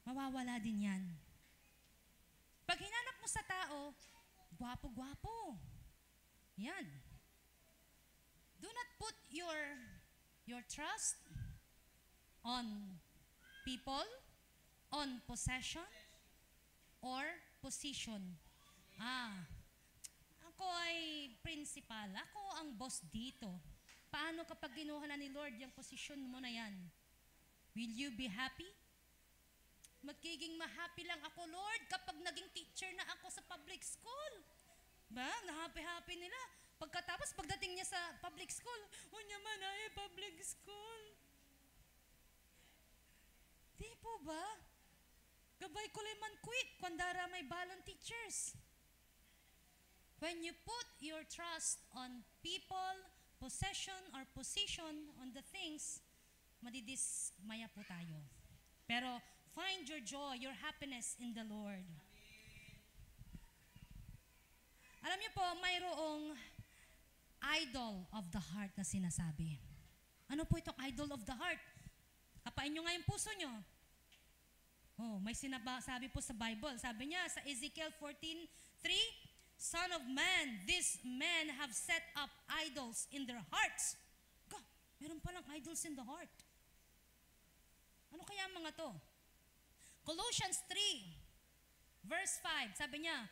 mawawala din yan. Pag hinanap mo sa tao, gwapo-gwapo. Yan. Do not put your trust on people, on possession, or position. Ako ay principal. Ako ang boss dito. Paano kapag ginuha na ni Lord yung position mo na yan? Will you be happy? Magiging ma-happy lang ako, Lord, kapag naging teacher na ako sa public school. Ba? Na-happy-happy nila. Pagkatapos, pagdating niya sa public school, naman ay public school. Di po ba? Gabay ko man quit, kwandara may balon teachers. When you put your trust on people, possession, or position on the things, madidismaya po tayo. Pero find your joy, your happiness in the Lord. Alam niyo po, mayroong idol of the heart na sinasabi. Ano po itong idol of the heart? Kapain nyo nga yung puso nyo. May sabi po sa Bible. Sabi niya sa Ezekiel 14:3, Son of man, these men have set up idols in their hearts. Meron palang idols in the heart. Ano kaya mga to? Colossians 3:5, sabi niya,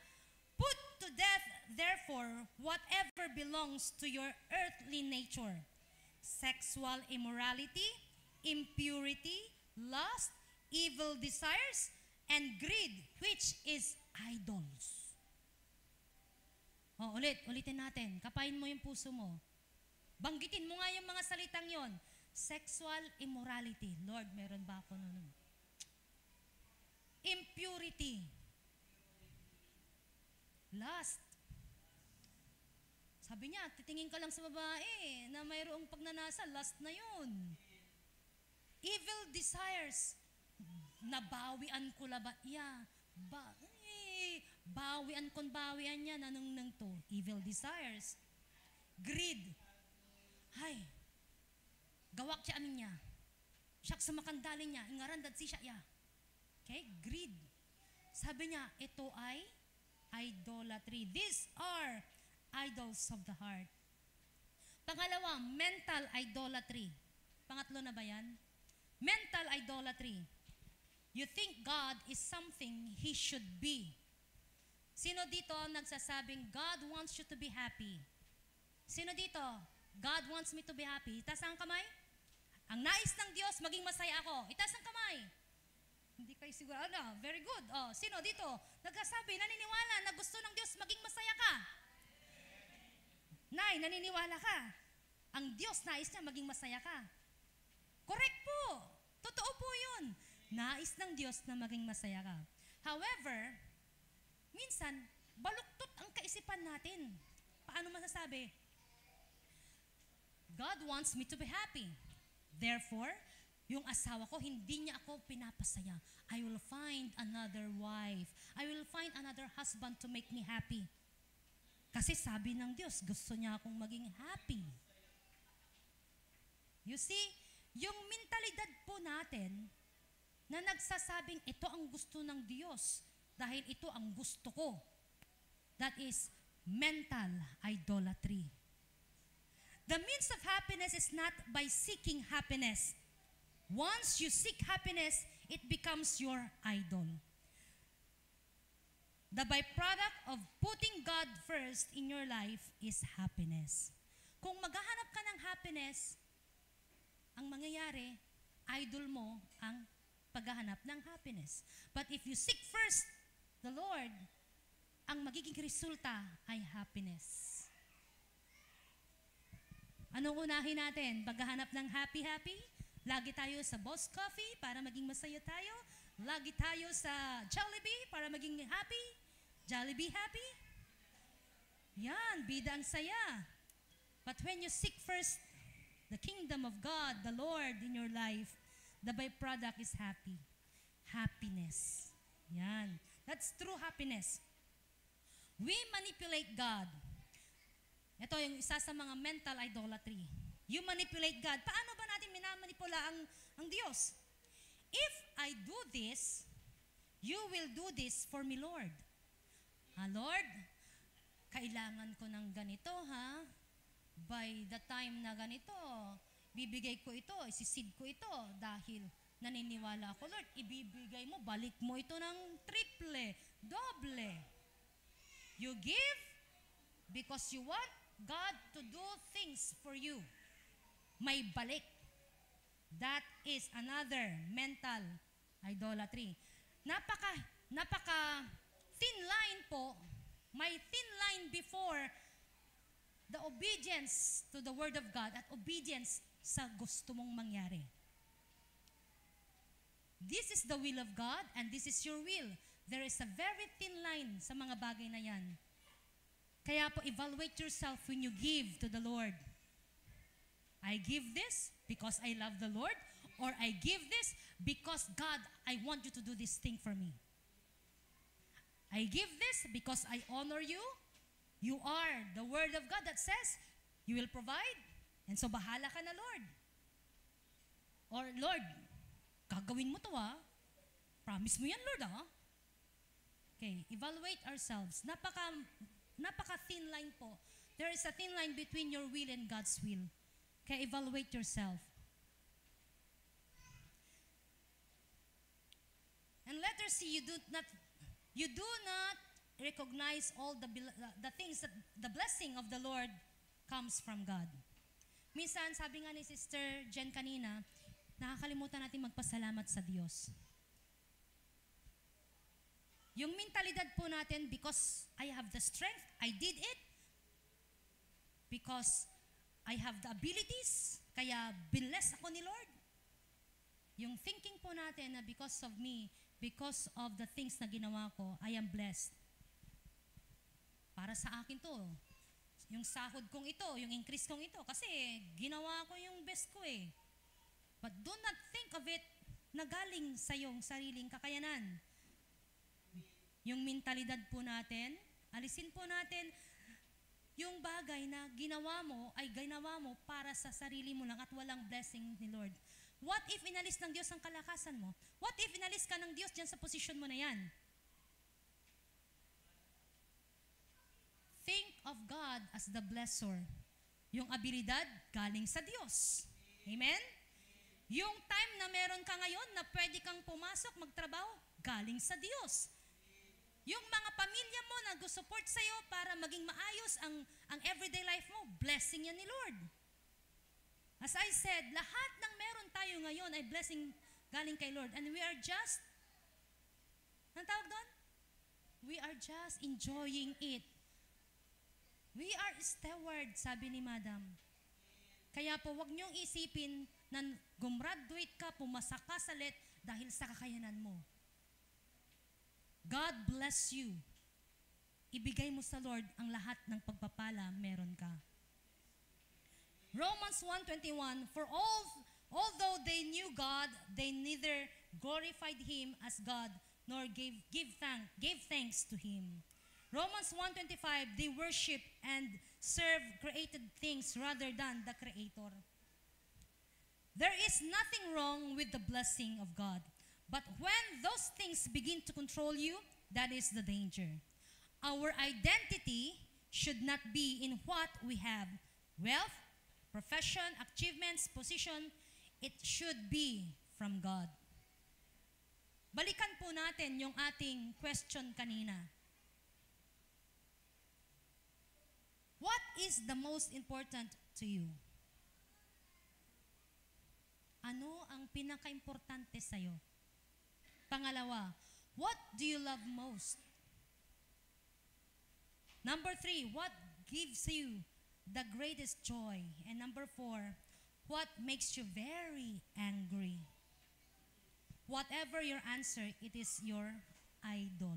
put to death, therefore, whatever belongs to your earthly nature. Sexual immorality, impurity, lust, evil desires, and greed, which is idols. Ulitin natin. Kapain mo yung puso mo. Banggitin mo nga yung mga salitang yon. Sexual immorality. Lord, meron ba ako nun? Impurity. Lust. Sabi niya, titingin ka lang sa babae na mayroong pagnanasa, lust na yun. Evil desires. Nabawian ko labat iya. Bawian kon bawian niya nanong nang to. Evil desires. Greed. Hay. Gawak siya amin niya. Siyak sa makandali niya. Ingarandad si siya ya. Okay? Greed. Sabi niya, ito ay idolatry. These are idols of the heart. Pangalawa, mental idolatry. Pangatlo na ba yan? Mental idolatry. You think God is something He should be. Sino dito nagsasabing, God wants you to be happy? Sino dito? God wants me to be happy. Itaas ang kamay. Ang nais ng Diyos, maging masaya ako. Itaas ang kamay. Hindi kayo siguro. Very good. Sino dito? Nagsasabi, naniniwala na gusto ng Diyos maging masaya ka. Nay, naniniwala ka. Ang Diyos nais niya maging masaya ka. Correct po. Totoo po yun. Nais ng Diyos na maging masaya ka. However, minsan, baluktot ang kaisipan natin. Paano masasabi? God wants me to be happy. Therefore, yung asawa ko, hindi niya ako pinapasaya. I will find another wife. I will find another husband to make me happy. Kasi sabi ng Diyos, gusto niya akong maging happy. You see, yung mentalidad po natin, na nagsasabing ito ang gusto ng Diyos dahil ito ang gusto ko. That is mental idolatry. The means of happiness is not by seeking happiness. Once you seek happiness, it becomes your idol. The byproduct of putting God first in your life is happiness. Kung maghahanap ka ng happiness, ang mangyayari, idol mo ang paghahanap ng happiness. But if you seek first the Lord, ang magiging resulta ay happiness. Anong unahin natin? Paghahanap ng happy-happy? Lagi tayo sa Boss Coffee para maging masaya tayo? Lagi tayo sa Jollibee para maging happy? Jollibee happy? Yan, bida ang saya. But when you seek first the kingdom of God, the Lord in your life, the byproduct is happiness. Yan. That's true happiness. We manipulate God. Ito yung isa sa mga mental idolatry. You manipulate God. Paano ba natin minamanipula ang Diyos? If I do this, you will do this for me, Lord. Lord, kailangan ko ng ganito, ha? By the time na ganito, bibigay ko ito, isisid ko ito dahil naniniwala ako, Lord, ibibigay mo, balik mo ito ng triple, doble. You give because you want God to do things for you. May balik. That is another mental idolatry. Napaka thin line po, may thin line before the obedience to the Word of God at obedience sa gusto mong mangyari. This is the will of God and this is your will. There is a very thin line sa mga bagay na yan. Kaya po, evaluate yourself when you give to the Lord. I give this because I love the Lord, or I give this because, God, I want you to do this thing for me. I give this because I honor you. You are the Word of God that says, you will provide, and so bahala ka na, Lord. Or, Lord, gagawin mo to, ha? Promise mo yan, Lord, ha? Okay, evaluate ourselves. Napaka-thin line po. There is a thin line between your will and God's will. Kaya evaluate yourself. And letter C, you do not recognize all the things that the blessing of the Lord comes from God. Minsan, sabi nga ni Sister Jen kanina, nakakalimutan natin magpasalamat sa Diyos. Yung mentalidad po natin, because I have the strength, I did it. Because I have the abilities, kaya blessed ako ni Lord. Yung thinking po natin na because of me, because of the things na ginawa ko, I am blessed. Para sa akin to. Yung sahod kong ito, yung increase kong ito, kasi ginawa ko yung best ko eh. But do not think of it na galing sa iyong sariling kakayanan. Yung mentalidad po natin, alisin po natin yung bagay na ginawa mo ay ginawa mo para sa sarili mo lang at walang blessing ni Lord. What if inalis ng Diyos ang kalakasan mo? What if inalis ka ng Diyos dyan sa posisyon mo na yan? Think of God as the blesser. Yung abilidad galing sa Diyos. Amen? Yung time na meron ka ngayon na pwede kang pumasok, magtrabaho, galing sa Diyos. Yung mga pamilya mo na nag-support sa'yo para maging maayos ang everyday life mo, blessing yan ni Lord. As I said, lahat ng meron tayo ngayon ay blessing galing kay Lord. And we are just, anong tawag doon? We are just enjoying it. We are steward, sabi ni Madam. Kaya po, wag niyong isipin na gumraduate ka, pumasa ka sa let dahil sa kakayanan mo. God bless you. Ibigay mo sa Lord ang lahat ng pagpapala meron ka. Romans 1:21, for although they knew God, they neither glorified Him as God nor gave thanks to Him. Romans 1:25, they worship and serve created things rather than the Creator. There is nothing wrong with the blessing of God. But when those things begin to control you, that is the danger. Our identity should not be in what we have. Wealth, profession, achievements, position, it should be from God. Balikan po natin yung ating question kanina. What is the most important to you? Ano ang pinaka-importante sa'yo? Pangalawa, what do you love most? Number 3, what gives you the greatest joy? And number 4, what makes you very angry? Whatever your answer, it is your idol.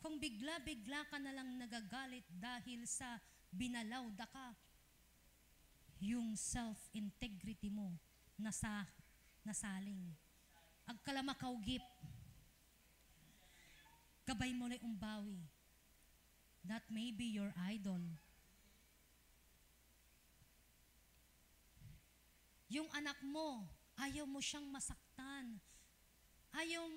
Kung bigla-bigla ka na lang nagagalit dahil sa binalawda ka, yung self-integrity mo nasaling. Agkalamakaugip. Gabay mo na umbawi. That may be your idol. Yung anak mo, ayaw mo siyang masaktan. Ayaw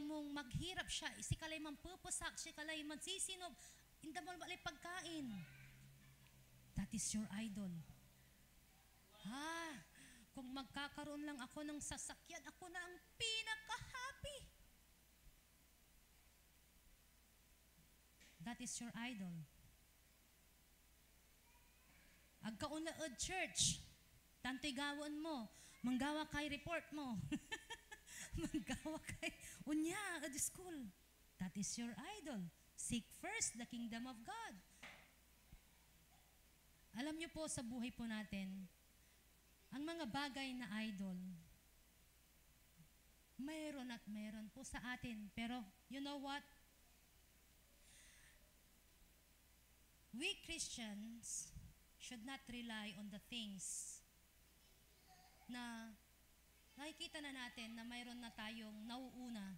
mong maghirap siya. Si kalay mampupusak, si kalay magsisinog. Inda mo balay pagkain. That is your idol. Kung magkakaroon lang ako ng sasakyan, ako na ang pinaka-happy. That is your idol. Agkaunlaod church, tantoy gawon mo, manggawa kay report mo. Manggawa kay unya at school. That is your idol. Seek first the kingdom of God. Alam niyo po sa buhay po natin, ang mga bagay na idol, mayroon at mayroon po sa atin. Pero you know what? We Christians should not rely on the things na nakikita na natin na mayroon na tayong nauuna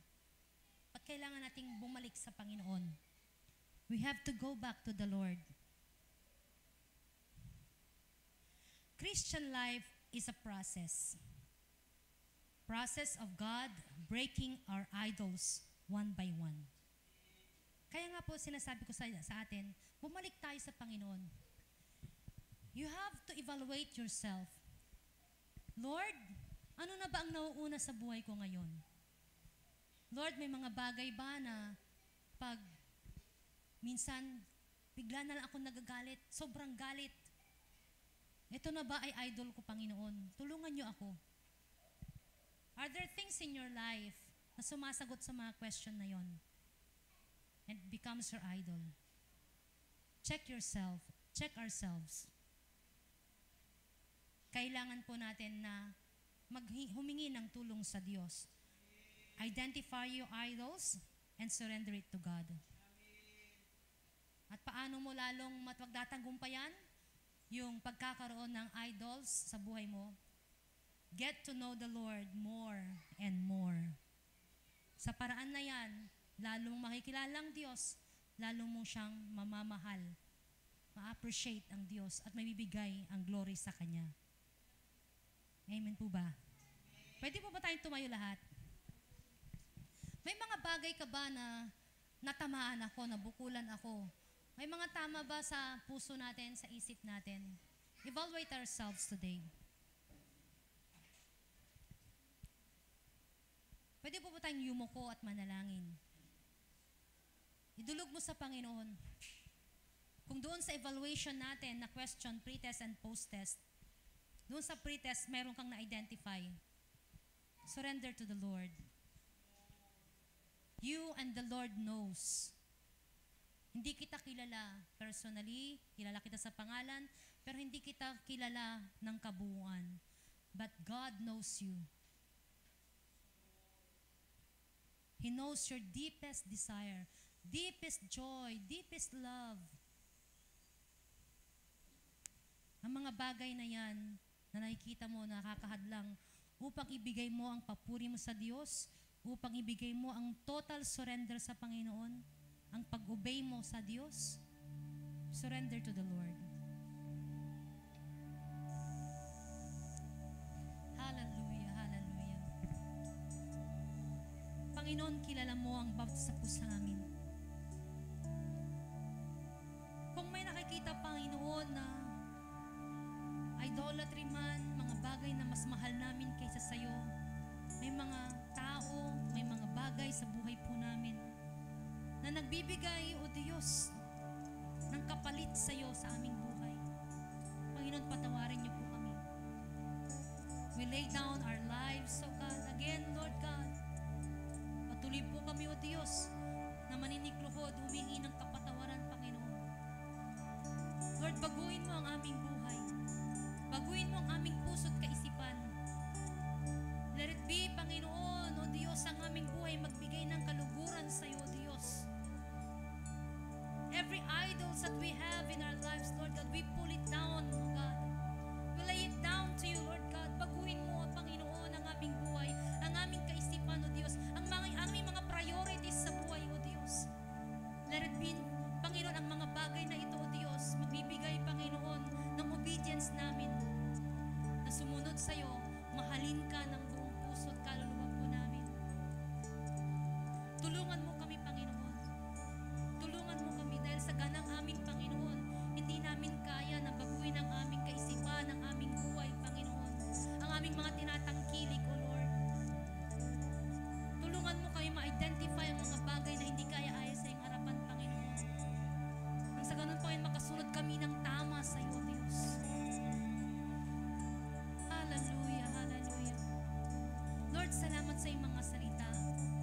at kailangan nating bumalik sa Panginoon. We have to go back to the Lord. Christian life is a process. Process of God breaking our idols one by one. Kaya nga po sinasabi ko sa atin, bumalik tayo sa Panginoon. You have to evaluate yourself. Lord, ano na ba ang nauuna sa buhay ko ngayon? Lord, may mga bagay ba na pag minsan bigla na lang ako nagagalit, sobrang galit. Ito na ba ay idol ko, Panginoon? Tulungan niyo ako. Are there things in your life na sumasagot sa mga question na yon and becomes your idol? Check yourself. Check ourselves. Kailangan po natin na humingi ng tulong sa Diyos. Identify your idols and surrender it to God. At paano mo lalong matwagdatanggong pa yan? yung pagkakaroon ng idols sa buhay mo, get to know the Lord more and more. Sa paraan na yan, lalo mong makikilala ang Diyos, lalo mo siyang mamamahal, ma-appreciate ang Diyos at mabibigay ang glory sa Kanya. Amen po ba? Pwede po ba tayong tumayo lahat? May mga bagay ka ba na natamaan ako, nabukulan ako? May mga tama ba sa puso natin, sa isip natin? Evaluate ourselves today. Pwede po ba tayong yumuko at manalangin? Idulog mo sa Panginoon. Kung doon sa evaluation natin na question, pre-test and post-test, doon sa pre-test, meron kang na-identify. Surrender to the Lord. You and the Lord knows. Hindi kita kilala personally, kilala kita sa pangalan, pero hindi kita kilala ng kabuuan. But God knows you. He knows your deepest desire, deepest joy, deepest love. Ang mga bagay na yan na nakikita mo, nakakahadlang upang ibigay mo ang papuri mo sa Diyos, upang ibigay mo ang total surrender sa Panginoon, ang pag-obey mo sa Diyos, surrender to the Lord. Hallelujah, hallelujah. Panginoon, kilala mo ang bawat sa puso namin. Kung may nakikita, Panginoon, na idolatry man, mga bagay na mas mahal namin kaysa sa'yo, may mga tao, may mga bagay sa buhay po namin na nagbibigay, O Diyos, ng kapalit sa iyo sa aming buhay. Panginoon, patawarin niyo po kami. We lay down our lives, O God, again, Lord God. Patuloy po kami, O Diyos, na maninikluhod, humingi ng kapatawaran, Panginoon. Lord, baguhin mo ang aming buhay. Baguhin mo ang aming puso't kaisipan. Let it be, Panginoon, O Diyos, ang aming buhay magbigay ng kaluguran sa iyo, O Diyos. Every idols that we have in our lives, Lord God, we pull it down, O God. We lay it down to you, Lord God. Baguhin mo, Panginoon, ang aming buhay, ang aming kaisipan, O Diyos, ang aming mga priorities sa buhay, O Diyos. Let it be, Panginoon, ang mga bagay na ito, O Diyos, magbibigay, Panginoon, ng obedience namin na sumunod sa iyo, mahalin ka ng buong puso at kaluluwa po namin. Tulungan mo kami, Panginoon. Tulungan mo kami dahil sa ganang aming Panginoon, hindi namin kaya na baguhin ang aming kaisipan, ang aming buhay, Panginoon. Ang aming mga tinatangkilik, O Lord. Tulungan mo kami ma-identify ang mga bagay na hindi kaya ayos sa iyong harapan, Panginoon. Nang sa ganun, Panginoon, makasunod kami ng tama sa iyo, Diyos. Hallelujah, hallelujah. Lord, salamat sa iyong mga salita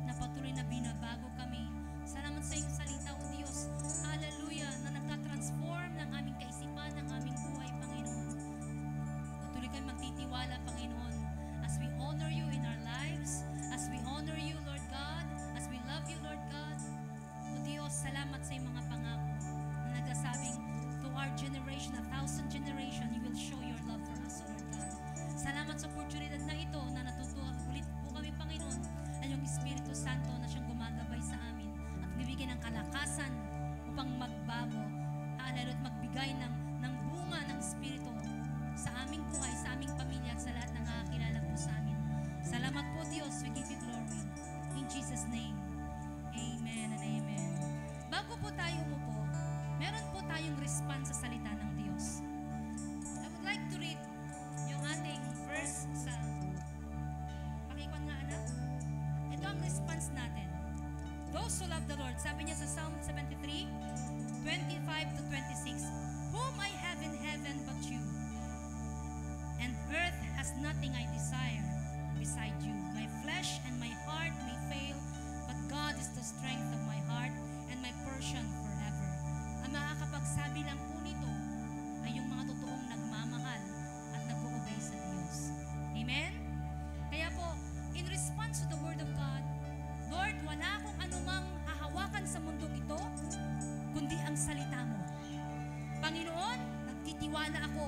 na patuloy na binabago kami. Salamat sa iyong salita, O Diyos. Hallelujah, na nagtatransform ng aming kaisipan, ng aming buhay, Panginoon. Patuloy kami magtitiwala, Panginoon, as we honor you in our lives, as we honor you, Lord God, as we love you, Lord God. O Diyos, salamat sa iyong mga pangako na nagsasabing, to our generation, 1,000 generation, you will show your love for us, O Lord God. Salamat sa oportunidad na ito na natutuwa ulit po kami, Panginoon, ay yung Espiritu Santo na siyang gumagabay sa amin at bibigyan ng kalakasan upang magbago, lalo at magbigay ng bunga ng Espiritu sa aming buhay, sa aming pamilya at sa lahat ng nakakilala po sa amin. Salamat po, Diyos. We give you glory. In Jesus' name, amen and amen. Bago po tayo umupo, meron po tayong response sa salita ng Diyos. I would like to read yung ating verse sa pakikwan nga, anak. Ito ang response natin. Those who love the Lord, sabi niya sa Psalm 73, 25 to 26, whom I have in heaven but you, and earth has nothing I desire beside you. My flesh and my heart may fail, but God is the strength of my heart and my portion forever. Ang makakapagsabi lang po nito ay yung mga totoong nagmamahal at nag-uobey sa Diyos. Amen? Kaya po, in response to the Word of God, Lord, wala akong anumang hahawakan sa mundong ito, kundi ang salita mo. Nagtitiwala ako.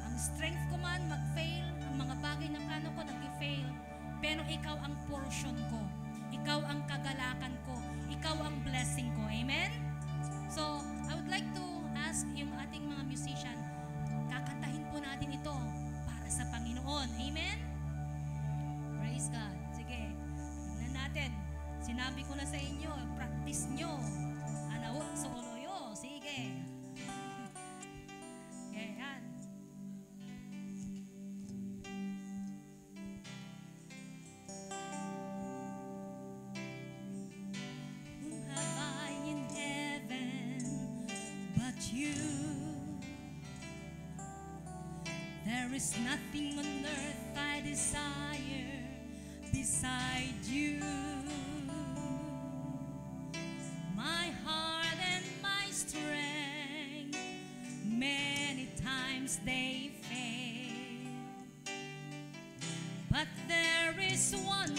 Ang strength ko man mag-fail, ang mga bagay na plano ko nag-fail, pero ikaw ang portion ko. Ikaw ang kagalakan ko. Ikaw ang blessing ko. Amen? So, I would like to ask yung ating mga musician, kakantahin po natin ito para sa Panginoon. Amen? Praise God. Sige, tingnan natin. Sinabi ko na sa inyo, practice nyo. Anawot sa oloyo. Sige. Yan. Who have I in heaven but you? There is nothing on earth I desire beside you. My heart and my strength, many times they fail, but there is one